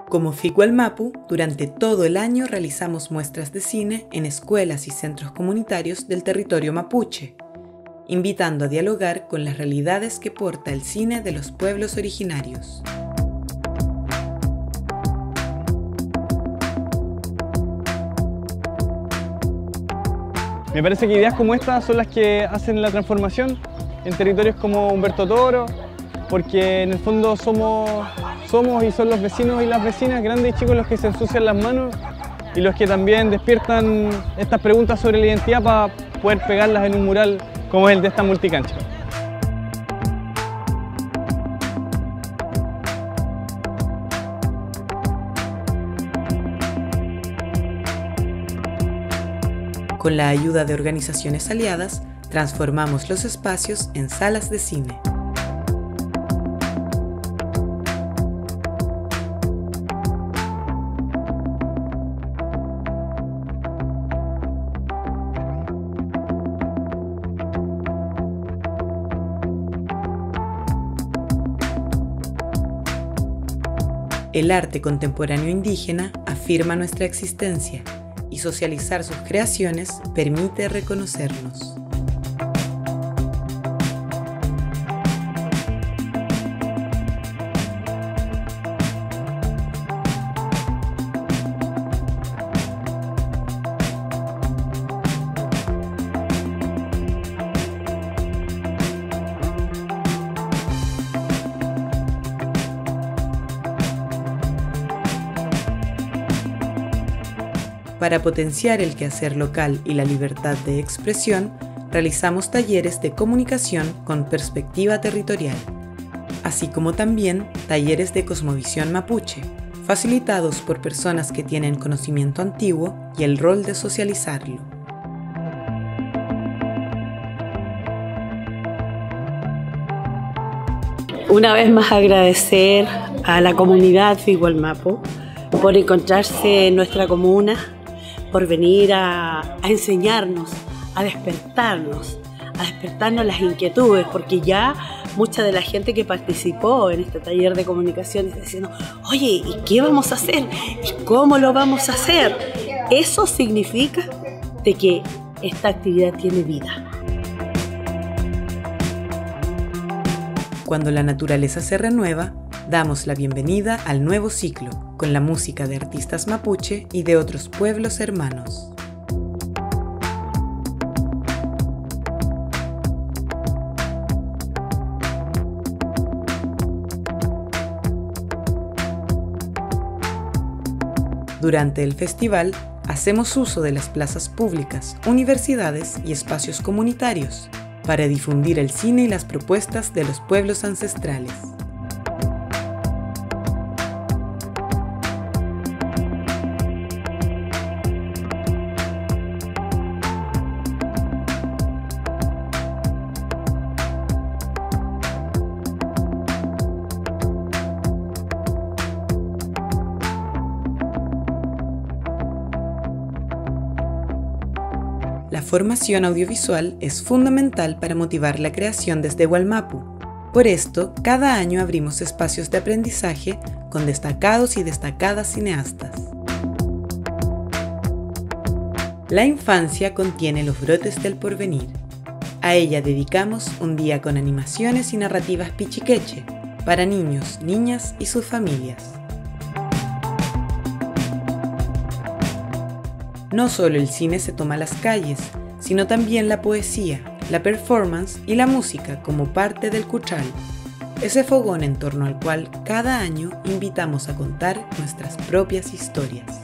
Como FIC Wallmapu, durante todo el año realizamos muestras de cine en escuelas y centros comunitarios del territorio mapuche, invitando a dialogar con las realidades que porta el cine de los pueblos originarios. Me parece que ideas como estas son las que hacen la transformación en territorios como Humberto Toro, porque en el fondo somos y son los vecinos y las vecinas, grandes y chicos, los que se ensucian las manos y los que también despiertan estas preguntas sobre la identidad para poder pegarlas en un mural como el de esta multicancha. Con la ayuda de organizaciones aliadas, transformamos los espacios en salas de cine. El arte contemporáneo indígena afirma nuestra existencia y socializar sus creaciones permite reconocernos. Para potenciar el quehacer local y la libertad de expresión, realizamos talleres de comunicación con perspectiva territorial, así como también talleres de cosmovisión mapuche, facilitados por personas que tienen conocimiento antiguo y el rol de socializarlo. Una vez más agradecer a la comunidad FIC Wallmapu por encontrarse en nuestra comuna, por venir a enseñarnos, a despertarnos las inquietudes, porque ya mucha de la gente que participó en este taller de comunicación está diciendo, oye, ¿y qué vamos a hacer? ¿Y cómo lo vamos a hacer? Eso significa de que esta actividad tiene vida. Cuando la naturaleza se renueva, damos la bienvenida al nuevo ciclo, con la música de artistas mapuche y de otros pueblos hermanos. Durante el festival, hacemos uso de las plazas públicas, universidades y espacios comunitarios para difundir el cine y las propuestas de los pueblos ancestrales. La formación audiovisual es fundamental para motivar la creación desde Wallmapu. Por esto, cada año abrimos espacios de aprendizaje con destacados y destacadas cineastas. La infancia contiene los brotes del porvenir. A ella dedicamos un día con animaciones y narrativas pichiqueche para niños, niñas y sus familias. No solo el cine se toma las calles, sino también la poesía, la performance y la música como parte del Cuchal, ese fogón en torno al cual cada año invitamos a contar nuestras propias historias.